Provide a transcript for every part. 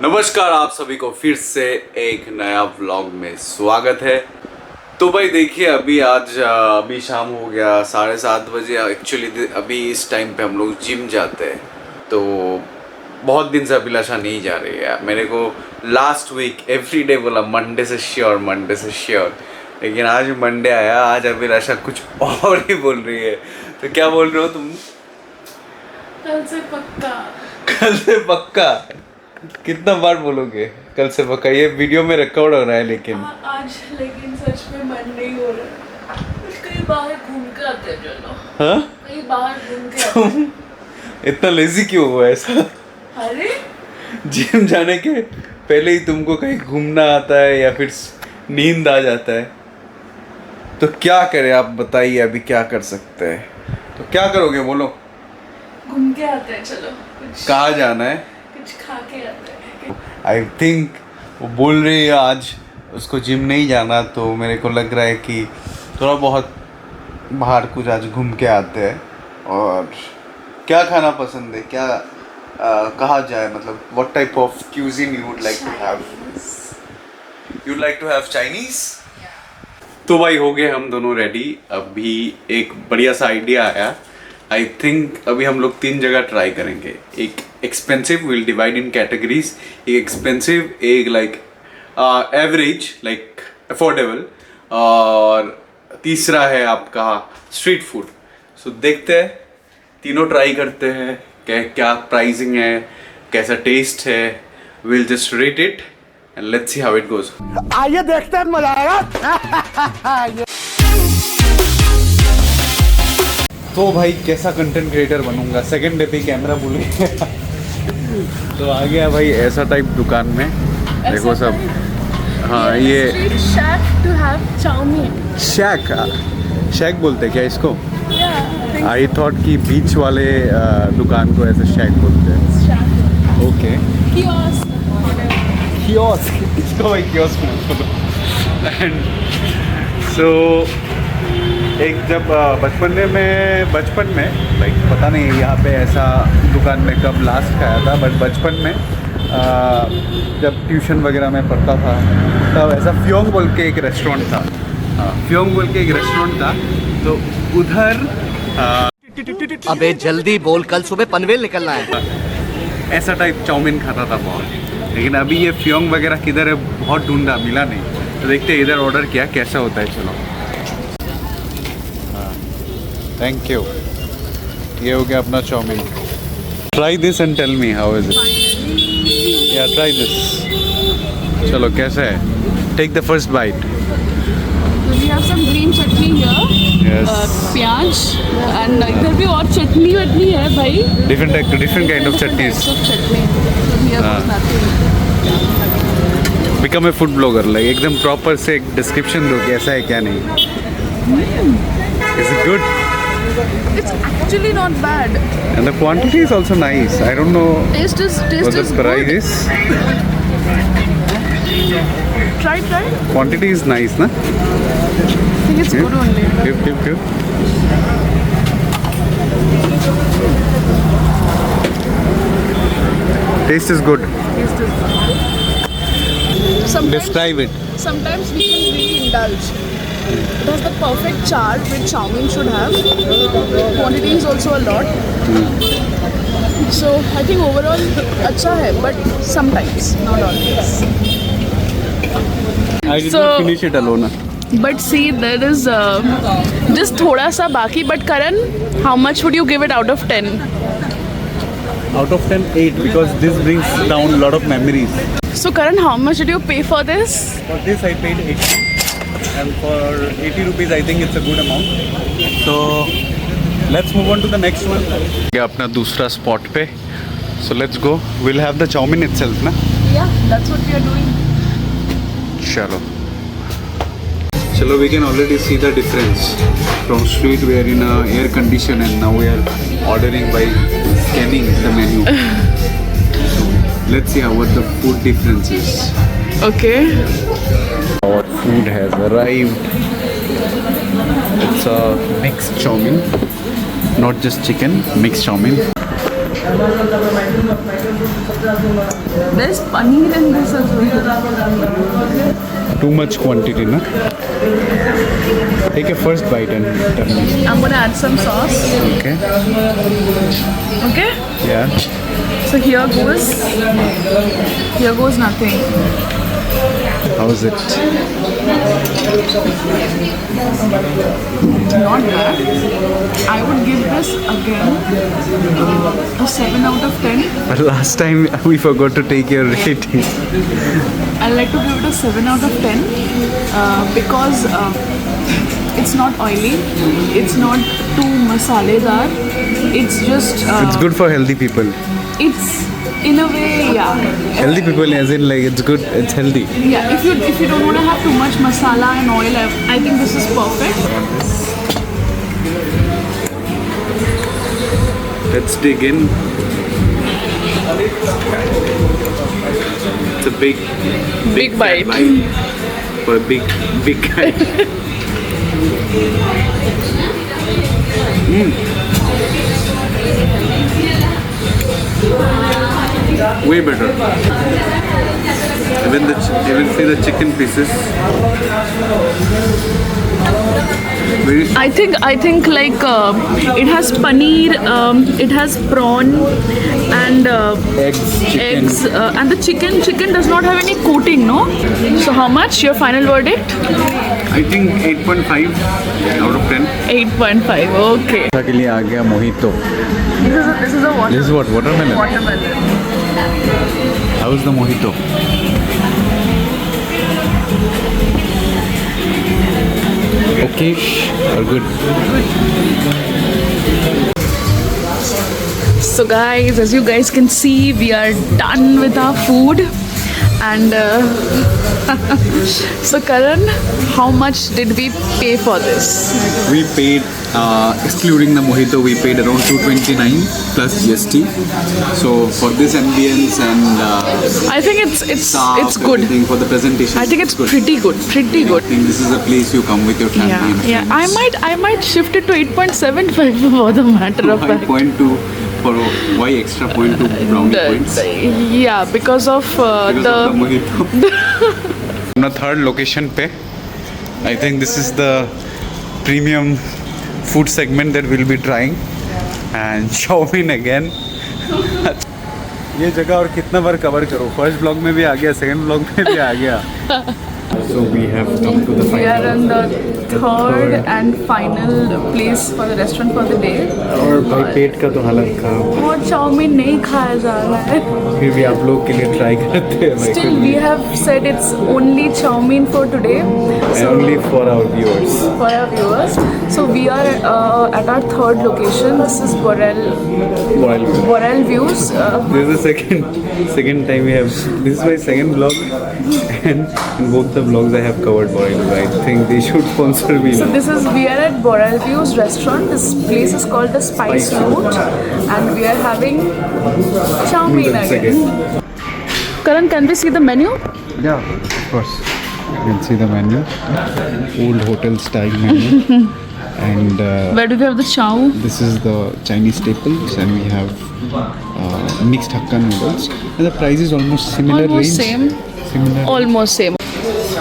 नमस्कार, आप सभी को फिर से एक नया व्लॉग में स्वागत है। तो भाई देखिए, अभी शाम हो गया 7:30 बजे। एक्चुअली अभी इस टाइम पे हम लोग जिम जाते हैं। तो बहुत दिन से अभिलाषा नहीं जा रही है। मेरे को लास्ट वीक एवरीडे बोला मंडे से श्योर, लेकिन आज मंडे आया, आज अभिलाषा कुछ और ही बोल रही है। तो क्या बोल रहे हो तुम? कल से पक्का। कल से पक्का कितना बार बोलोगे कल से पक्का? ये वीडियो में रिकॉर्ड हो रहा है लेकिन आज लेकिन सच में मन नहीं हो रहा। कहीं बाहर घूम के आते हैं, चलो। हाँ? कहीं बाहर घूम के आते हैं। इतना लेजी क्यों हुआ ऐसा? अरे जिम जाने के पहले ही तुमको कहीं घूमना आता है या फिर नींद आ जाता है? तो क्या करें आप बताइए, अभी क्या कर सकते हैं? तो क्या करोगे बोलो? घूम के आते हैं, चलो। कुछ कहाँ जाना है? कुछ खा के आते हैं। आई थिंक वो बोल रही है आज उसको जिम नहीं जाना, तो मेरे को लग रहा है कि थोड़ा बहुत बाहर कुछ आज घूम के आते हैं। और क्या खाना पसंद है? क्या कहा जाए, मतलब what type of cuisine you would like to have? You like to have Chinese? तो भाई हो गए हम दोनों रेडी। अभी एक बढ़िया सा आइडिया आया। आई थिंक अभी हम लोग 3 जगह ट्राई करेंगे। एक expensive, will divide in categories. एक एक्सपेंसिव, एक लाइक एवरेज, लाइक अफोर्डेबल, और तीसरा है आपका स्ट्रीट फूड। सो देखते हैं, तीनों ट्राई करते हैं क्या प्राइसिंग है, कैसा टेस्ट है। Will just rate it and let's see how it goes. आइए देखते हैं, मजा आएगा। तो भाई कैसा कंटेंट क्रिएटर बनूंगा, सेकंड डे पे कैमरा भूल गया। तो आ गया भाई ऐसा टाइप दुकान में, देखो सब। हाँ, ये शैक टू हैव चाउमीन। शैक बोलते हैं क्या इसको? आई थॉट कि बीच वाले दुकान को ऐसे शैक बोलते हैं। ओके, कियोस्क इसको भाई कियोस्क बोलो। एंड सो एक जब बचपन में लाइक पता नहीं यहाँ पे ऐसा दुकान में कब लास्ट खाया था, बट बचपन में जब ट्यूशन वगैरह में पढ़ता था तब ऐसा फ्योंग बोल के एक रेस्टोरेंट था। तो उधर अबे जल्दी बोल, कल सुबह पनवेल निकलना है। ऐसा टाइप चाउमीन खाता था बहुत। लेकिन अभी ये फ्योंग वगैरह किधर है, बहुत ढूंढा, मिला नहीं। तो देखते इधर ऑर्डर किया कैसा होता है। चलो, थैंक यू। ये हो गया अपना chow mein. Try this and tell me how is it. या ट्राई दिस। चलो कैसा है? Take the first bite. We have some green chutney here. Yes. प्याज and इधर भी और चटनी है भाई। Different kind of chutneys. Become a food blogger, like एकदम प्रॉपर से एक डिस्क्रिप्शन दो कैसा है क्या नहीं। Is it good? It's actually not bad. And the quantity is also nice. I don't know Taste what the is price good. is. Try. Quantity is nice, na? I think it's good only. Give. Taste is good. Describe it. Sometimes we can really indulge. It has the perfect char which Xiaomi should have. Quantity is also a lot. So I think overall अच्छा है, but sometimes, not always. I did So- not finish it alone. But see, there is just थोड़ा सा बाकी. But Karan, how much would you give it out of 10? Out of 10, 8, because this brings down a lot of memories. So Karan, how much did you pay for this? For this I paid 80. And for 80 rupees I think it's a good amount. So let's move on to the next one. अपना दूसरा spot पे. So let's go. We'll have the chow mein itself, na? Yeah, that's what we are doing. Chalo, we can already see the difference. From street we are in a air condition and now we are ordering by scanning the menu. So let's see what the food difference is. Okay. Our food has arrived. It's a mixed chow mein, not just chicken, mixed chow mein. There's paneer in this as well. Too much quantity, na? Take a first bite and tell me. I'm gonna add some sauce. Okay. Okay? Yeah. So here goes nothing. How is it? Not bad. I would give this again a 7 out of 10. But last time we forgot to take your rating. I'd like to give it a 7 out of 10 because it's not oily, it's not too masaledar, it's just It's good for healthy people. it's in a way, yeah. Healthy people as in like it's good, it's healthy. Yeah, if you don't want to have too much masala and oil, I think this is perfect. Let's dig in. It's a big Bite. for a big guy. Way better. Even see the chicken pieces. Very I think like it has paneer, it has prawn and eggs, and the chicken does not have any coating, no? So how much? Your final verdict? I think 8.5 out of 10. 8.5. Okay. के लिए आ गया mojito. This is a This is what, watermelon? watermelon. How is the mojito? Okay or good? So guys, as you guys can see, we are done with our food. And so Karan, how much did we pay for this? We paid, excluding the mojito, we paid around 229 plus GST. So for this ambience and I think it's staff, good. everything for the presentation, I think it's pretty good. Pretty I good. think this is a place you come with your family and Yeah. friends. I might shift it to 8.75 for the matter of Why fact. 0.2 for why extra 0.2 brownie points? Yeah, because of Because of the mojito. On the third location pe, I think this is the premium food segment that we'll be trying, and chow mein again. ये जगह और कितना बार cover करो? First blog में भी आ गया, second blog में भी आ गया. So we have come to the we final. are in the third and final place for the restaurant for the day. और भाई पेट का तो हालत खराब. और चाउमीन नहीं खाया जा रहा है. फिर भी आप लोग के लिए ट्राई करते हैं भाई. Still, we have said it's only chow-mein for today. And only for our viewers. For our viewers. So we are at our third location. This is Borel Views. This is the second time we have. This is my second vlog, and in both the vlogs I have covered Borel. I think they should sponsor me So now. we are at Borel Views restaurant. This place is called the Spice Route, and we are having chow-mein Noodles again. Karan, can we see the menu? Yeah, of course. You can see the menu. Old hotel style menu. And Where do we have the chow? this is the Chinese staples, and we have mixed Hakka noodles. And the price is almost similar Almost range. same. Similar. Almost same.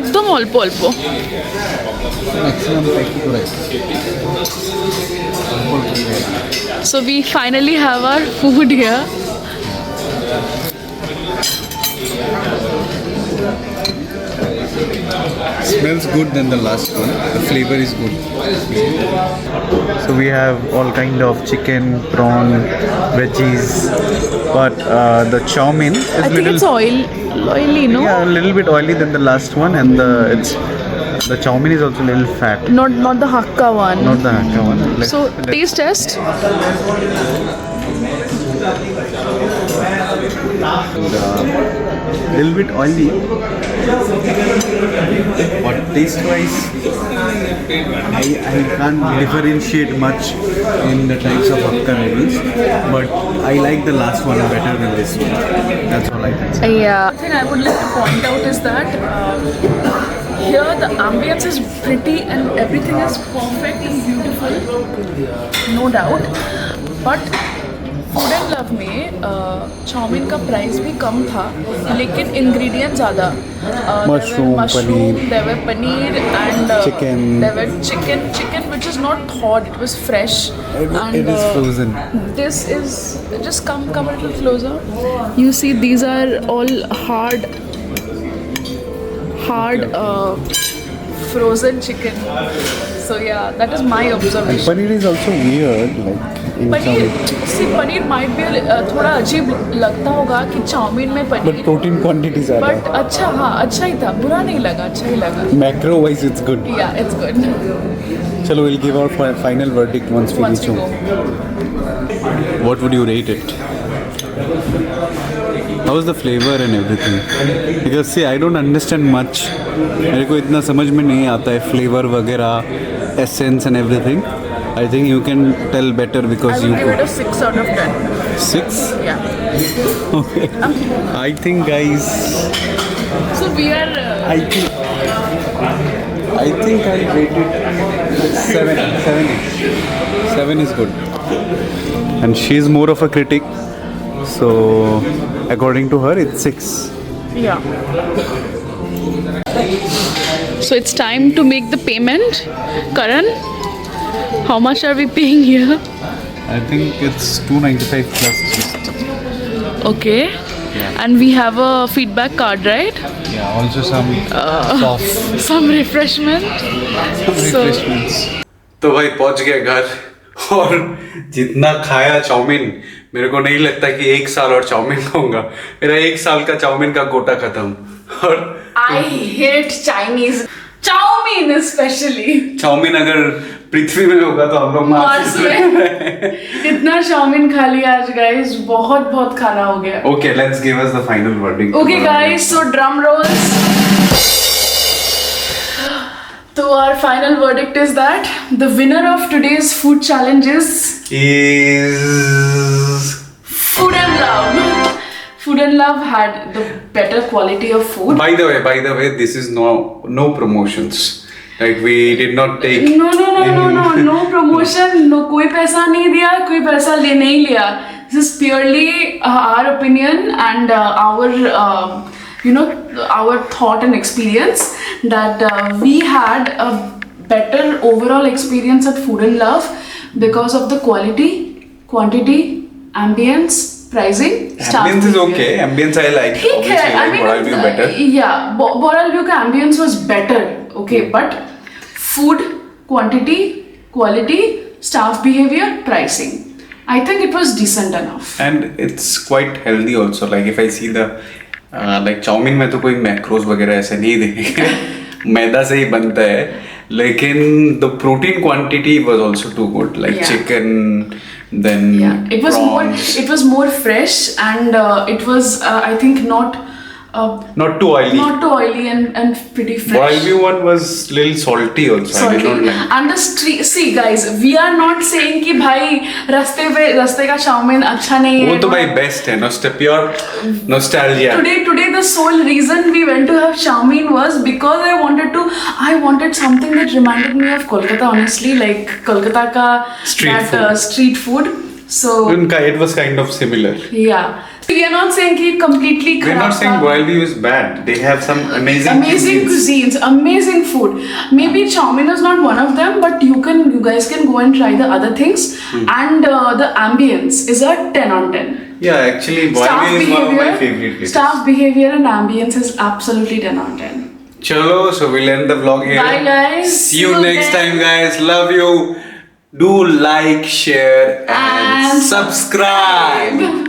একদম অল্প অল্প. Maximum price. So we finally have our food here. Smells good than the last one. The flavor is good. So we have all kind of chicken, prawn, veggies, but the chow mein is I think little, it's oily, no? yeah, a little bit oily than the last one, and the chow mein is also a little fat. Not the Hakka one. Not the Hakka one. So taste test. Little bit oily, but taste wise I can't differentiate much in the types of Hakka noodles, but I like the last one better than this one. That's all I can say. Yeah. The thing I would like to point out is that here the ambience is pretty and everything is perfect and beautiful, no doubt. But food and love में chowmein का price भी कम था, लेकिन ingredient ज़्यादा. Mushroom, paneer. there were paneer and Chicken. There were chicken which is not thawed, it was fresh. It is frozen. This is just come a little closer. You see, these are all hard frozen chicken. So yeah, that is my observation. Paneer is also weird, like in paneer might be थोड़ा अजीब लगता होगा कि chowmein में But paneer, protein quantity ज़्यादा but अच्छा, हाँ अच्छा ही था, बुरा नहीं लगा, अच्छा ही लगा. Macro wise, it's good. Yeah, it's good. Chalo, we'll give our final verdict once we Once reach we home. go. What would you rate it? How is the flavor and everything? Because see, I don't understand much. मेरे को इतना समझ में नहीं आता है flavor वगैरह, essence and everything. I think you can tell better I because will you give it a 6 out of 10. 6. Yeah. Okay. I think guys, So we are. I think I'll rate it 7. 7 is good. And she's more of a critic, so according to her, it's 6. Yeah. So it's time to make the payment. Karan, how much are we paying here? I think it's 295 plus GST. Okay. And we have a feedback card, right? Yeah, also some soft Some refreshment. So refreshments. तो भाई पहुंच गए घर, और जितना खाया chowmein, मेरे को नहीं लगता कि 1 साल और चाउमीन खाऊंगा. मेरा 1 साल का चाउमीन का कोटा खत्म. और I hate Chinese. Chow mein especially. Chow mein अगर पृथ्वी में होगा तो हम लोग मार्स में इतना चाउमीन खा लिया आज गाइस, बहुत खाना हो गया. Okay, let's give us the final verdict. Okay guys, so drum rolls. So our final verdict is that the winner of today's food challenge is Food and Love. Food and Love had the better quality of food. By the way, this is no promotions. Like we did not take. No promotion. No, कोई पैसा नहीं दिया, कोई पैसा नहीं लिया. This is purely our opinion and our thought and experience that we had a better overall experience at Food and Love because of the quality, quantity, ambience, pricing. Ambience is okay. Ambience I like. ठीक है, Obviously, like Boral View better. Yeah, Boral View का ambience was better, okay, but food, quantity, quality, staff behavior, pricing, I think it was decent enough. And it's quite healthy also. Like if I see the like chow mein में तो कोई macros वगैरह ऐसे नहीं देखेंगे. मैदा से ही बनता है, लेकिन the protein quantity was also too good. Like Yeah. chicken, then Yeah, it was more fresh and it was I think not not too oily. and pretty fresh. Boral View one was little salty also. I did not Salty. like. And the street, see guys, we are not saying कि भाई रास्ते का chowmein अच्छा नहीं है. वो तो भाई best है. Pure nostalgia. Today the sole reason we went to have chow mein was because I wanted something that reminded me of Kolkata, honestly, like Kolkata ka street food. So It was kind of similar. yeah, we are not saying कि completely We're not saying Boral View is bad. They have some amazing cuisines, amazing food. Maybe chow mein is not one of them, but you guys can go and try the other things. And the ambience is a 10 on 10. Yeah, actually, Boral View is one of my favorite places. Staff behavior and ambience is absolutely 10 on 10. Chalo, so we'll end the vlog here. Bye guys. See you next time, guys. Love you. Do like, share, and subscribe.